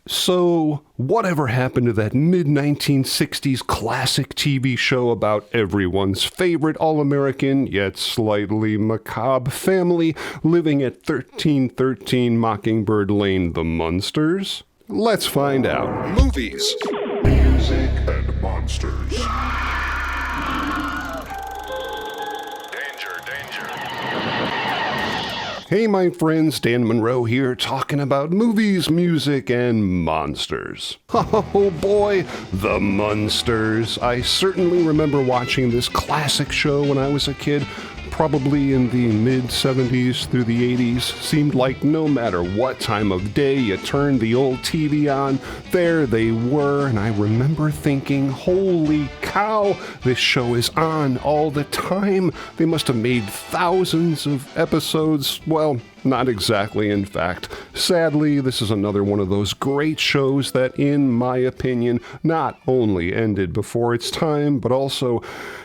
So, whatever happened to that mid-1960s classic TV show about everyone's favorite all-American, yet slightly macabre family living at 1313 Mockingbird Lane, the Munsters? Let's find out. Movies, music, and monsters. Danger, danger. Hey my friends, Dan Monroe here, talking about movies, music, and monsters. Oh boy, the Munsters. I certainly remember watching this classic show when I was a kid, probably in the mid-70s through the 80s. Seemed like no matter what time of day you turned the old TV on, there they were, and I remember thinking, holy cow, this show is on all the time. They must have made thousands of episodes. Well, not exactly, in fact. Sadly, this is another one of those great shows that, in my opinion, not only ended before its time, but also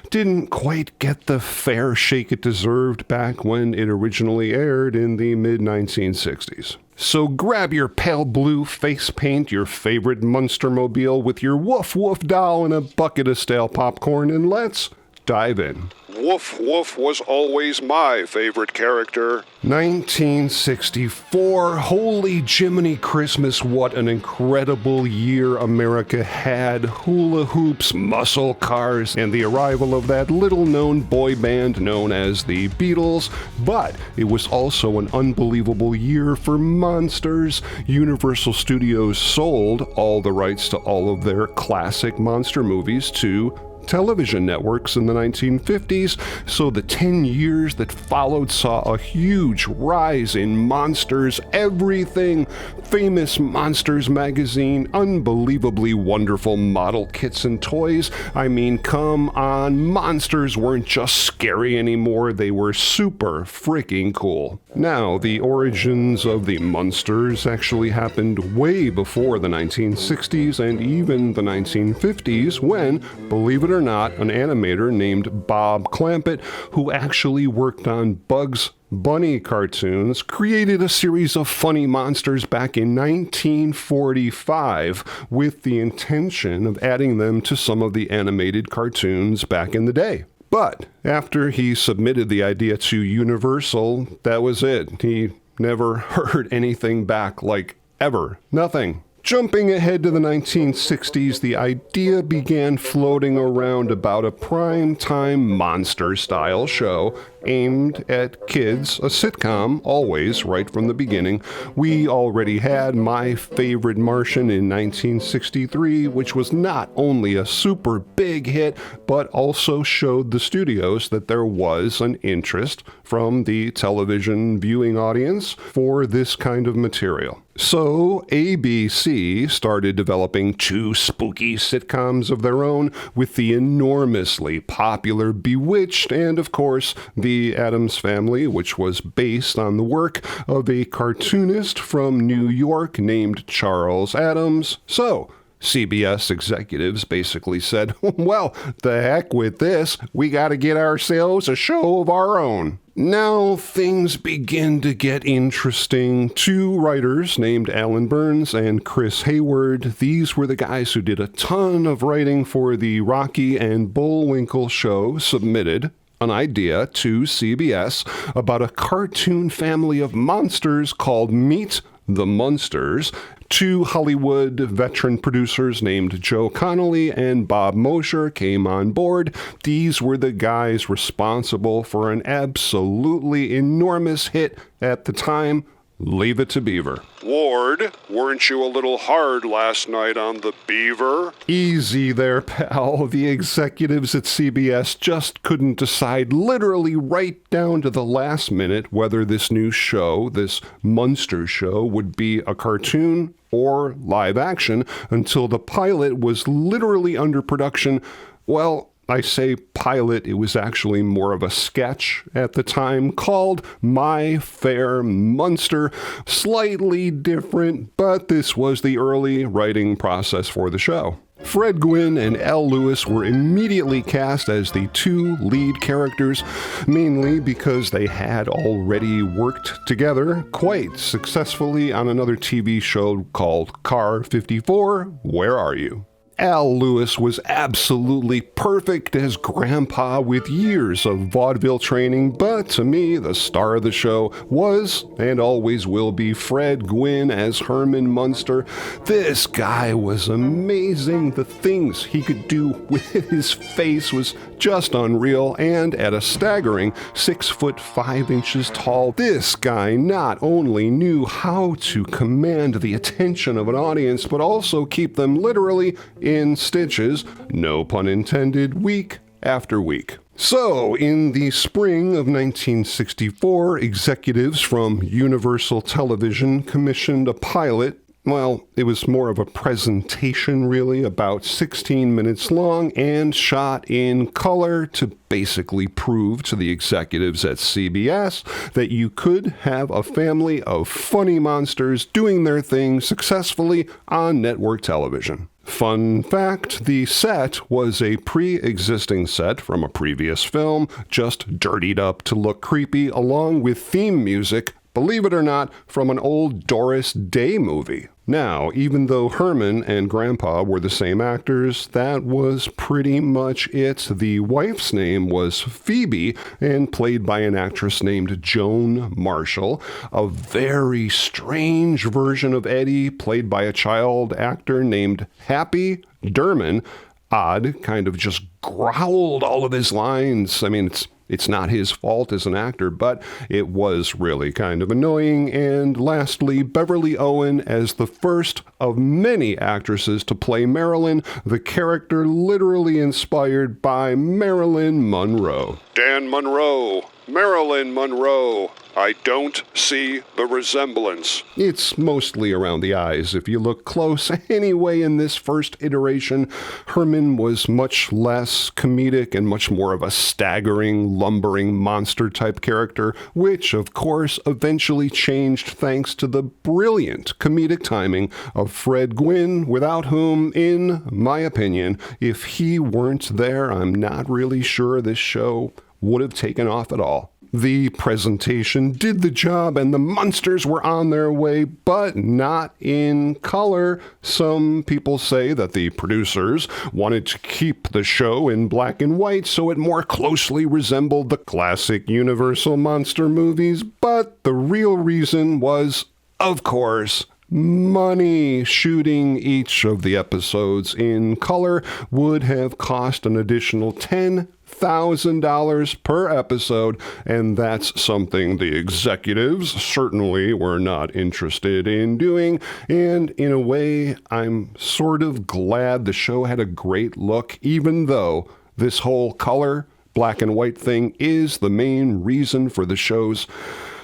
didn't quite get the fair shake it deserved back when it originally aired in the mid-1960s. So grab your pale blue face paint, your favorite Munstermobile with your Woof Woof doll and a bucket of stale popcorn, and let's dive in. Woof Woof was always my favorite character. 1964, holy Jiminy Christmas, what an incredible year America had. Hula hoops, muscle cars, and the arrival of that little-known boy band known as the Beatles. But it was also an unbelievable year for monsters. Universal Studios sold all the rights to all of their classic monster movies to television networks in the 1950s, so the 10 years that followed saw a huge rise in monsters, everything. Famous Monsters magazine, unbelievably wonderful model kits and toys. I mean, come on, monsters weren't just scary anymore, they were super freaking cool. Now, the origins of the Munsters actually happened way before the 1960s and even the 1950s when, believe it or not, an animator named Bob Clampett, who actually worked on Bugs Bunny cartoons, created a series of funny monsters back in 1945 with the intention of adding them to some of the animated cartoons back in the day. But after he submitted the idea to Universal, that was it. He never heard anything back, like ever. Nothing. Jumping ahead to the 1960s, the idea began floating around about a prime-time monster-style show aimed at kids, a sitcom, always, right from the beginning. We already had My Favorite Martian in 1963, which was not only a super big hit, but also showed the studios that there was an interest from the television viewing audience for this kind of material. So ABC started developing two spooky sitcoms of their own with the enormously popular Bewitched and, of course, The Addams Family, which was based on the work of a cartoonist from New York named Charles Addams. So CBS executives basically said, well, the heck with this, we gotta get ourselves a show of our own. Now things begin to get interesting. Two writers named Alan Burns and Chris Hayward, these were the guys who did a ton of writing for the Rocky and Bullwinkle show, submitted an idea to CBS about a cartoon family of monsters called Meet the Munsters. Two Hollywood veteran producers named Joe Connolly and Bob Mosher came on board. These were the guys responsible for an absolutely enormous hit at the time, Leave It to Beaver. Ward, weren't you a little hard last night on the beaver? Easy there, pal. The executives at CBS just couldn't decide, literally right down to the last minute, whether this new show, this Munster show, would be a cartoon or live action until the pilot was literally under production. Well, I say pilot, it was actually more of a sketch at the time called My Fair Munster. Slightly different, but this was the early writing process for the show. Fred Gwynne and Al Lewis were immediately cast as the two lead characters, mainly because they had already worked together quite successfully on another TV show called Car 54, Where Are You? Al Lewis was absolutely perfect as Grandpa with years of vaudeville training, but to me, the star of the show was, and always will be, Fred Gwynne as Herman Munster. This guy was amazing. The things he could do with his face was just unreal, and at a staggering 6'5" tall, this guy not only knew how to command the attention of an audience, but also keep them literally in stitches, no pun intended, week after week. So, in the spring of 1964, executives from Universal Television commissioned a pilot. Well, it was more of a presentation, really, about 16 minutes long and shot in color to basically prove to the executives at CBS that you could have a family of funny monsters doing their thing successfully on network television. Fun fact, the set was a pre-existing set from a previous film, just dirtied up to look creepy, along with theme music, believe it or not, from an old Doris Day movie. Now, even though Herman and Grandpa were the same actors, that was pretty much it. The wife's name was Phoebe and played by an actress named Joan Marshall. A very strange version of Eddie, played by a child actor named Happy Derman. Odd, kind of just growled all of his lines. I mean, it's not his fault as an actor, but it was really kind of annoying. And lastly, Beverly Owen as the first of many actresses to play Marilyn, the character literally inspired by Marilyn Monroe. Dan Monroe, Marilyn Monroe. I don't see the resemblance. It's mostly around the eyes if you look close. Anyway, in this first iteration, Herman was much less comedic and much more of a staggering, lumbering monster-type character, which, of course, eventually changed thanks to the brilliant comedic timing of Fred Gwynne, without whom, in my opinion, if he weren't there, I'm not really sure this show would have taken off at all. The presentation did the job and the Munsters were on their way, but not in color. Some people say that the producers wanted to keep the show in black and white so it more closely resembled the classic Universal monster movies, but the real reason was, of course, money. Shooting each of the episodes in color would have cost an additional $10,000 per episode, and that's something the executives certainly were not interested in doing. And in a way, I'm sort of glad the show had a great look, even though this whole color, black and white thing is the main reason for the show's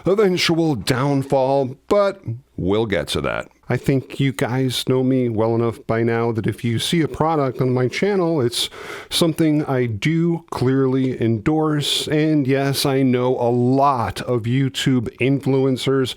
eventual downfall, but we'll get to that. I think you guys know me well enough by now that if you see a product on my channel, it's something I do clearly endorse. And yes, I know a lot of YouTube influencers.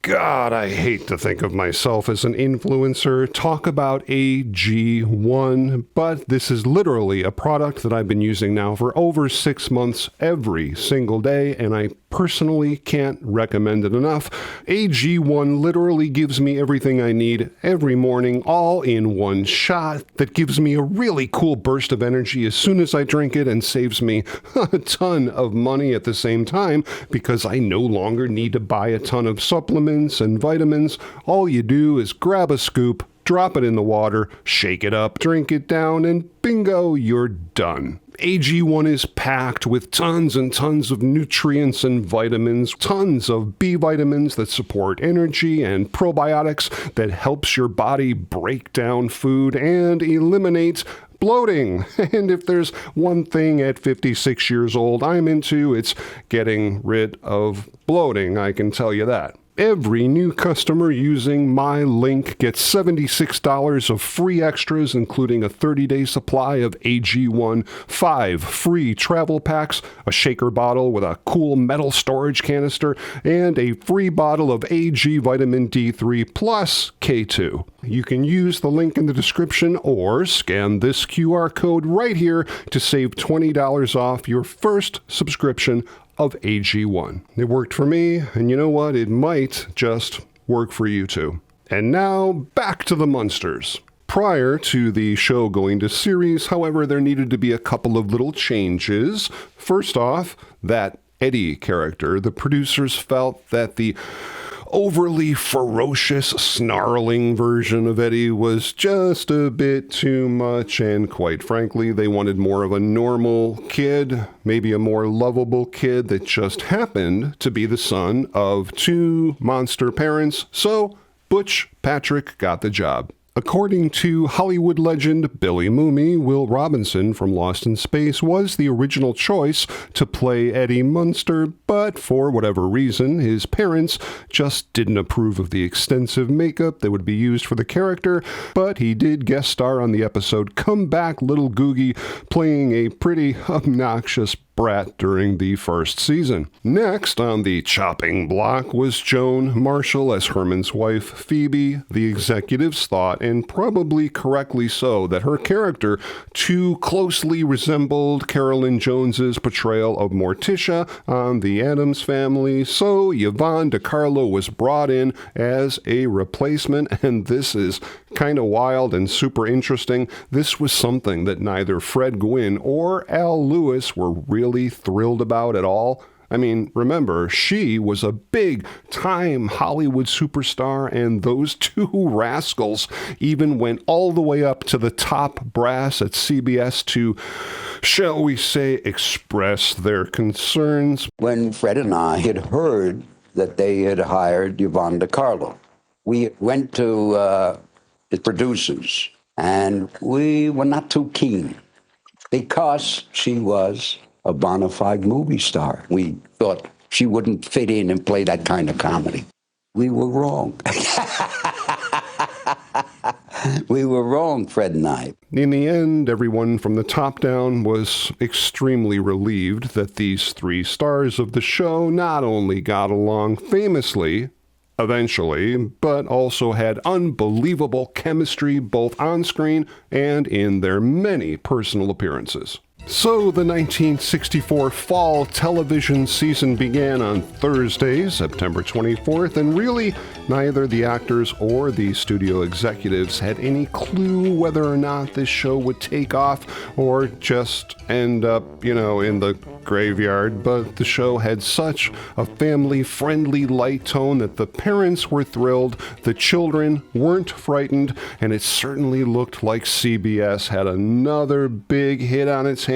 God, I hate to think of myself as an influencer. Talk about AG1, but this is literally a product that I've been using now for over 6 months every single day, and I personally can't recommend it enough. AG1 literally gives me everything I need every morning, all in one shot, that gives me a really cool burst of energy as soon as I drink it and saves me a ton of money at the same time because I no longer need to buy a ton of supplements and vitamins. All you do is grab a scoop, drop it in the water, shake it up, drink it down, and bingo, you're done. AG1 is packed with tons and tons of nutrients and vitamins, tons of B vitamins that support energy, and probiotics that helps your body break down food and eliminate bloating. And if there's one thing at 56 years old I'm into, it's getting rid of bloating, I can tell you that. Every new customer using my link gets $76 of free extras, including a 30-day supply of AG1, 5 free travel packs, a shaker bottle with a cool metal storage canister, and a free bottle of AG vitamin D3 plus K2. You can use the link in the description or scan this QR code right here to save $20 off your first subscription of AG1. It worked for me, and you know what? It might just work for you too. And now, back to the Munsters. Prior to the show going to series, however, there needed to be a couple of little changes. First off, that Eddie character, the producers felt that the overly ferocious, snarling version of Eddie was just a bit too much, and quite frankly, they wanted more of a normal kid, maybe a more lovable kid that just happened to be the son of 2 monster parents, so Butch Patrick got the job. According to Hollywood legend Billy Mooney, Will Robinson from Lost in Space was the original choice to play Eddie Munster, but for whatever reason, his parents just didn't approve of the extensive makeup that would be used for the character, but he did guest star on the episode Come Back Little Googie, playing a pretty obnoxious brat during the first season. Next on the chopping block was Joan Marshall as Herman's wife, Phoebe. The executives thought, and probably correctly so, that her character too closely resembled Carolyn Jones's portrayal of Morticia on The Addams Family, so Yvonne DiCarlo was brought in as a replacement, and this is kind of wild and super interesting. This was something that neither Fred Gwynne or Al Lewis were really thrilled about at all. I mean, remember, she was a big-time Hollywood superstar, and those 2 rascals even went all the way up to the top brass at CBS to, shall we say, express their concerns. When Fred and I had heard that they had hired Yvonne DiCarlo, we went to the producers, and we were not too keen because she was a bona fide movie star. We thought she wouldn't fit in and play that kind of comedy. We were wrong. We were wrong, Fred and I. In the end, everyone from the top down was extremely relieved that these 3 stars of the show not only got along famously, eventually, but also had unbelievable chemistry both on screen and in their many personal appearances. So the 1964 fall television season began on Thursday, September 24th, and really neither the actors or the studio executives had any clue whether or not this show would take off or just end up, in the graveyard. But the show had such a family-friendly light tone that the parents were thrilled, the children weren't frightened, and it certainly looked like CBS had another big hit on its hands.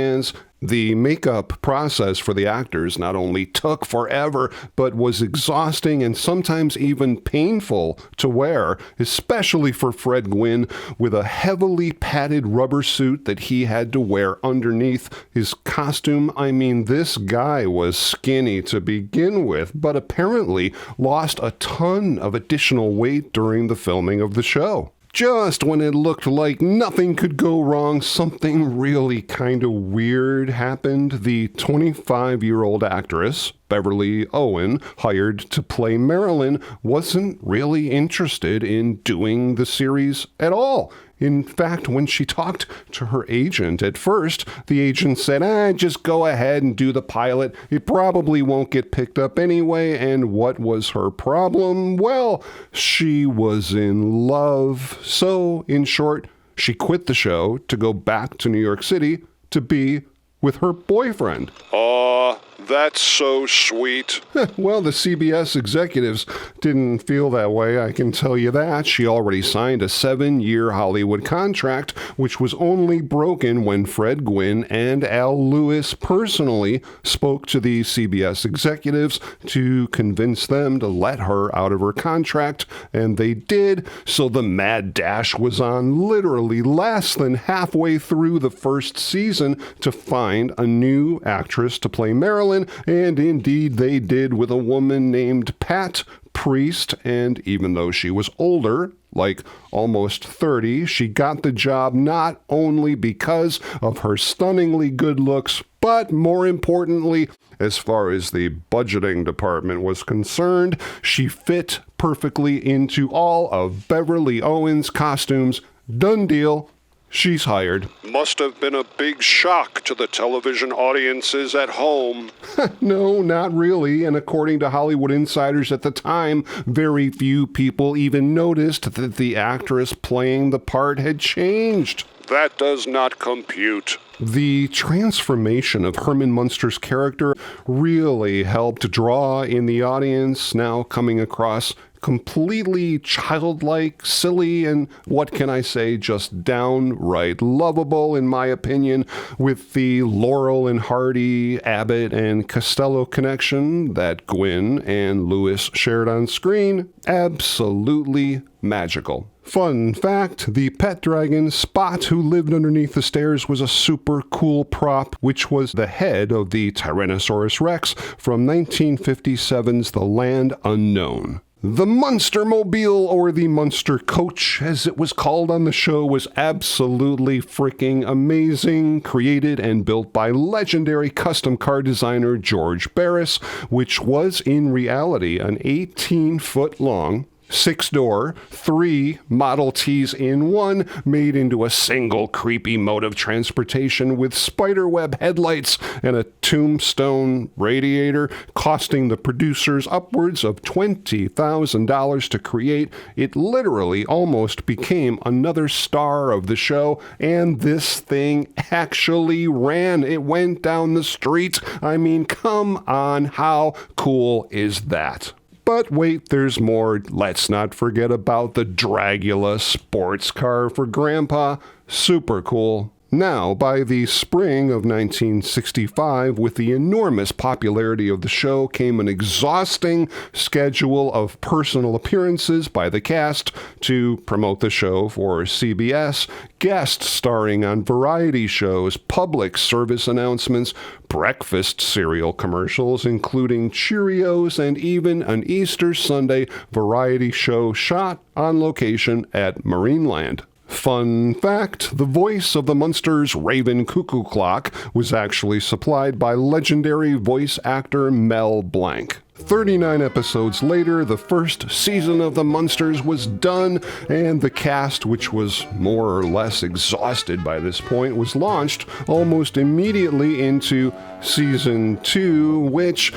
The makeup process for the actors not only took forever, but was exhausting and sometimes even painful to wear, especially for Fred Gwynne, with a heavily padded rubber suit that he had to wear underneath his costume. I mean, this guy was skinny to begin with, but apparently lost a ton of additional weight during the filming of the show. Just when it looked like nothing could go wrong, something really kind of weird happened. The 25-year-old actress, Beverly Owen, hired to play Marilyn, wasn't really interested in doing the series at all. In fact, when she talked to her agent at first, the agent said, just go ahead and do the pilot. It probably won't get picked up anyway. And what was her problem? Well, she was in love. So, in short, she quit the show to go back to New York City to be with her boyfriend. Aw, that's so sweet. Well, the CBS executives didn't feel that way, I can tell you that. She already signed a 7-year Hollywood contract, which was only broken when Fred Gwynne and Al Lewis personally spoke to the CBS executives to convince them to let her out of her contract, and they did. So the mad dash was on literally less than halfway through the first season to find a new actress to play Marilyn, and indeed they did, with a woman named Pat priest, and even though she was older, like almost 30, she got the job not only because of her stunningly good looks, but more importantly, as far as the budgeting department was concerned, she fit perfectly into all of Beverly Owen's costumes. Done deal. She's hired. Must have been a big shock to the television audiences at home. No, not really. And according to Hollywood insiders at the time, very few people even noticed that the actress playing the part had changed. That does not compute. The transformation of Herman Munster's character really helped draw in the audience, now coming across completely childlike, silly, and what can I say, just downright lovable, in my opinion, with the Laurel and Hardy, Abbott, and Costello connection that Gwyn and Lewis shared on screen. Absolutely magical. Fun fact, the pet dragon Spot, who lived underneath the stairs, was a super cool prop, which was the head of the Tyrannosaurus Rex from 1957's The Land Unknown. The Munster Mobile, or the Munster Coach, as it was called on the show, was absolutely freaking amazing, created and built by legendary custom car designer George Barris, which was in reality an 18-foot-long, 6-door, 3 Model Ts in one, made into a single creepy mode of transportation with spiderweb headlights and a tombstone radiator, costing the producers upwards of $20,000 to create. It literally almost became another star of the show, and this thing actually ran. It went down the street. I mean, come on, how cool is that? But wait, there's more. Let's not forget about the Dragula sports car for Grandpa. Super cool. Now, by the spring of 1965, with the enormous popularity of the show, came an exhausting schedule of personal appearances by the cast to promote the show for CBS, guests starring on variety shows, public service announcements, breakfast cereal commercials, including Cheerios, and even an Easter Sunday variety show shot on location at Marineland. Fun fact, the voice of the Munsters' Raven Cuckoo Clock was actually supplied by legendary voice actor Mel Blanc. 39 episodes later, the first season of the Munsters was done, and the cast, which was more or less exhausted by this point, was launched almost immediately into season 2, which,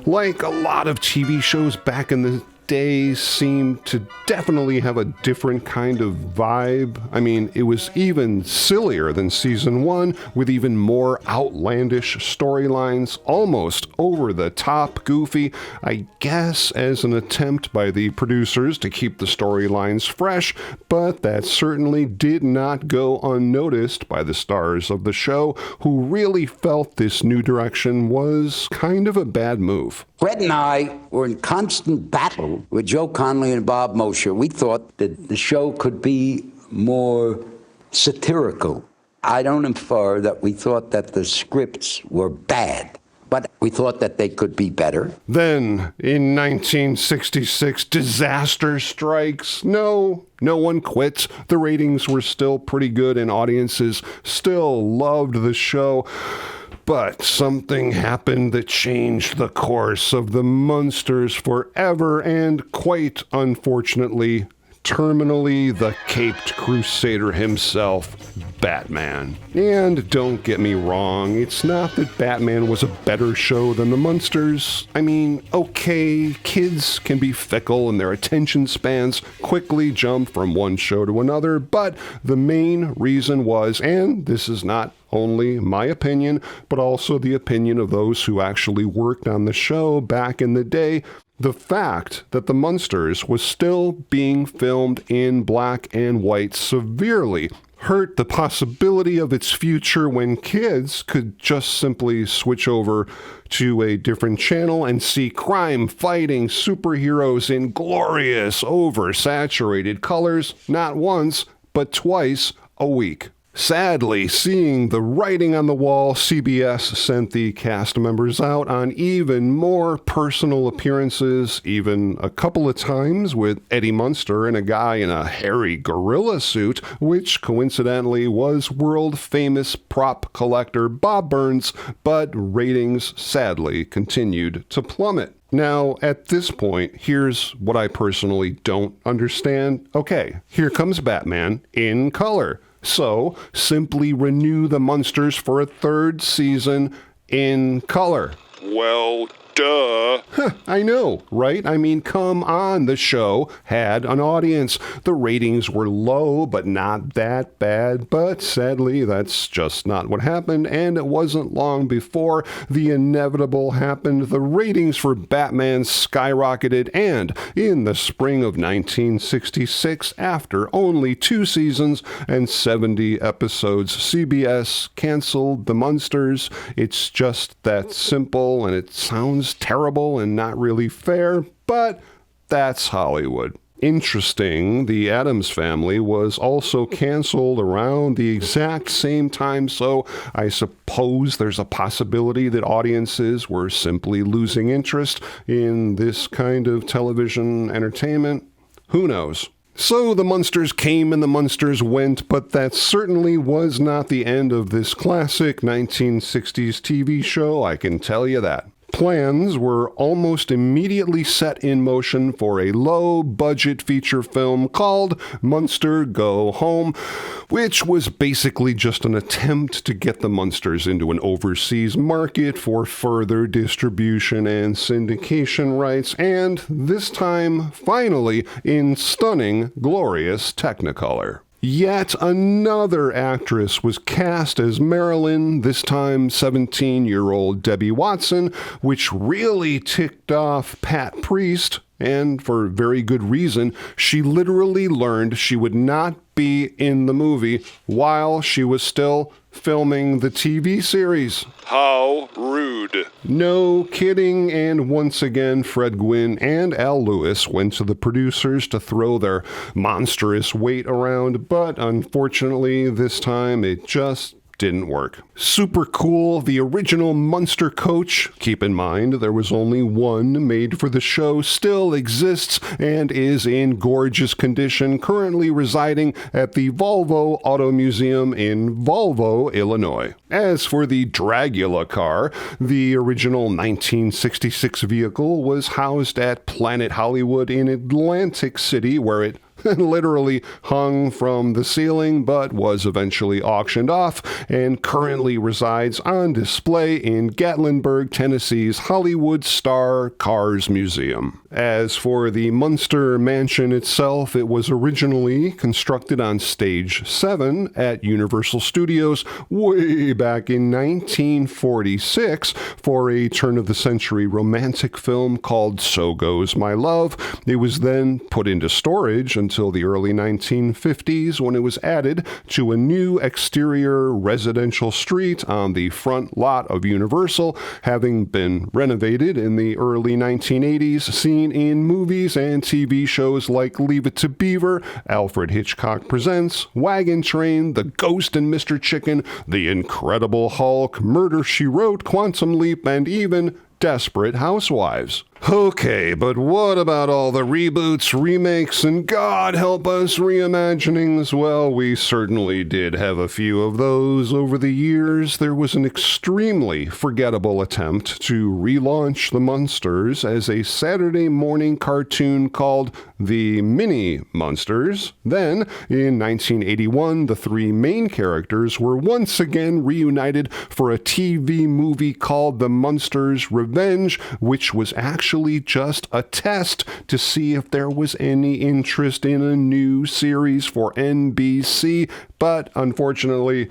like a lot of TV shows back in the day, seemed to definitely have a different kind of vibe. I mean, it was even sillier than season 1, with even more outlandish storylines, almost over the top goofy, I guess as an attempt by the producers to keep the storylines fresh, but that certainly did not go unnoticed by the stars of the show, who really felt this new direction was kind of a bad move. Fred and I were in constant battle with Joe Connolly and Bob Mosher. We thought that the show could be more satirical. I don't infer that we thought that the scripts were bad, but we thought that they could be better. Then, in 1966, disaster strikes. No one quits. The ratings were still pretty good and audiences still loved the show. But something happened that changed the course of the Munsters forever, and quite unfortunately, terminally, the caped crusader himself, Batman. And don't get me wrong, it's not that Batman was a better show than the Munsters. I mean, okay, kids can be fickle and their attention spans quickly jump from one show to another, but the main reason was, and this is not only my opinion, but also the opinion of those who actually worked on the show back in the day, the fact that the Munsters was still being filmed in black and white severely hurt the possibility of its future when kids could just simply switch over to a different channel and see crime-fighting superheroes in glorious, oversaturated colors, not once, but twice a week. Sadly, seeing the writing on the wall, CBS sent the cast members out on even more personal appearances, even a couple of times with Eddie Munster and a guy in a hairy gorilla suit, which coincidentally was world-famous prop collector Bob Burns, but ratings sadly continued to plummet. Now, at this point, here's what I personally don't understand. Okay, here comes Batman in color. So, simply renew the Munsters for a third season in color. Well, duh. I know, right? I mean, come on, the show had an audience. The ratings were low, but not that bad. But sadly, that's just not what happened, and it wasn't long before the inevitable happened. The ratings for Batman skyrocketed, and in the spring of 1966, after only 2 seasons and 70 episodes, CBS canceled the Munsters. It's just that simple, and it sounds terrible and not really fair, but that's Hollywood. Interesting, the Addams Family was also canceled around the exact same time, so I suppose there's a possibility that audiences were simply losing interest in this kind of television entertainment. Who knows? So the Munsters came and the Munsters went, but that certainly was not the end of this classic 1960s TV show, I can tell you that. Plans were almost immediately set in motion for a low-budget feature film called Munster Go Home, which was basically just an attempt to get the Munsters into an overseas market for further distribution and syndication rights, and this time, finally, in stunning, glorious Technicolor. Yet another actress was cast as Marilyn, this time 17-year-old Debbie Watson, which really ticked off Pat Priest, and for very good reason. She literally learned she would not be in the movie while she was still filming the TV series. How rude. No kidding, and once again, Fred Gwynne and Al Lewis went to the producers to throw their monstrous weight around, but unfortunately, this time it just didn't work. Super cool, the original Munster coach, keep in mind there was only one made for the show, still exists and is in gorgeous condition, currently residing at the Volvo Auto Museum in Volvo, Illinois. As for the Dragula car, the original 1966 vehicle was housed at Planet Hollywood in Atlantic City, where it literally hung from the ceiling, but was eventually auctioned off and currently resides on display in Gatlinburg, Tennessee's Hollywood Star Cars Museum. As for the Munster Mansion itself, it was originally constructed on Stage 7 at Universal Studios way back in 1946 for a turn-of-the-century romantic film called So Goes My Love. It was then put into storage until the early 1950s, when it was added to a new exterior residential street on the front lot of Universal, having been renovated in the early 1980s, seen in movies and TV shows like Leave It to Beaver, Alfred Hitchcock Presents, Wagon Train, The Ghost and Mr. Chicken, The Incredible Hulk, Murder, She Wrote, Quantum Leap, and even Desperate Housewives. Okay, but what about all the reboots, remakes, and God help us, reimaginings? Well, we certainly did have a few of those over the years. There was an extremely forgettable attempt to relaunch the Munsters as a Saturday morning cartoon called The Mini Munsters. Then, in 1981, the 3 main characters were once again reunited for a TV movie called The Munsters Revenge, which was actually just a test to see if there was any interest in a new series for NBC, but unfortunately,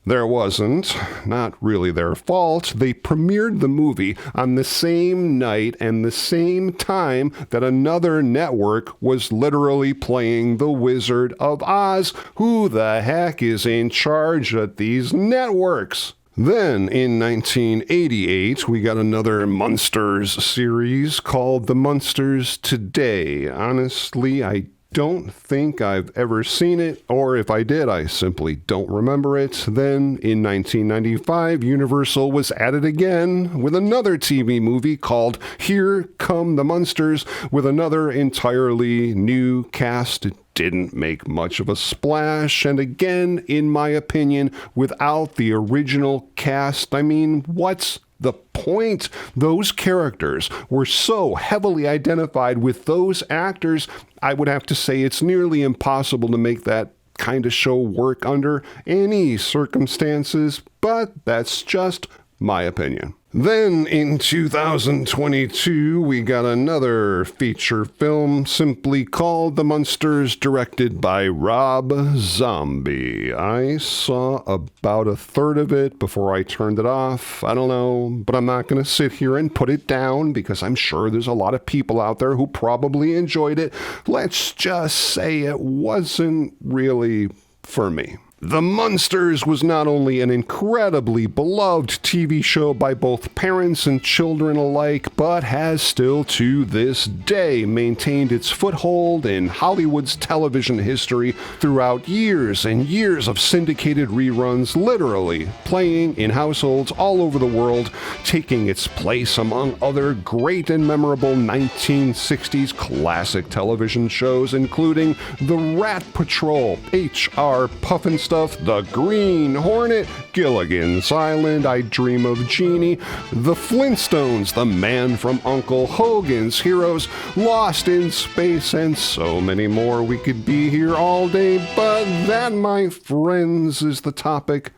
there wasn't. Not really their fault. They premiered the movie on the same night and the same time that another network was literally playing The Wizard of Oz. Who the heck is in charge at these networks? Then, in 1988, we got another Munsters series called The Munsters Today. Honestly, I don't think I've ever seen it, or if I did, I simply don't remember it. Then, in 1995, Universal was at it again with another TV movie called Here Come the Munsters, with another entirely new cast. It didn't make much of a splash, and again, in my opinion, without the original cast, I mean, what's the point? Those characters were so heavily identified with those actors, I would have to say it's nearly impossible to make that kind of show work under any circumstances, but that's just my opinion. Then in 2022, we got another feature film simply called The Munsters, directed by Rob Zombie. I saw about a third of it before I turned it off. I don't know, but I'm not going to sit here and put it down because I'm sure there's a lot of people out there who probably enjoyed it. Let's just say it wasn't really for me. The Munsters was not only an incredibly beloved TV show by both parents and children alike, but has still to this day maintained its foothold in Hollywood's television history throughout years and years of syndicated reruns, literally playing in households all over the world, taking its place among other great and memorable 1960s classic television shows, including The Rat Patrol, H.R. Pufnstuf, The Green Hornet, Gilligan's Island, I Dream of Jeannie, The Flintstones, The Man from Uncle Hogan's Heroes, Lost in Space, and so many more. We could be here all day, but that, my friends, is the topic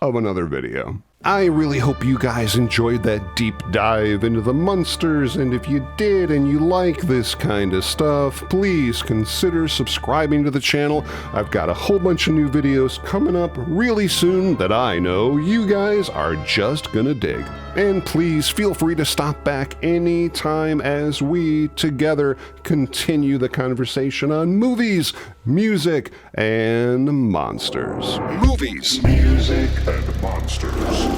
of another video. I really hope you guys enjoyed that deep dive into the Munsters, and if you did and you like this kind of stuff, please consider subscribing to the channel. I've got a whole bunch of new videos coming up really soon that I know you guys are just gonna dig. And please feel free to stop back anytime as we together continue the conversation on movies, music, and monsters. Movies, music, and monsters.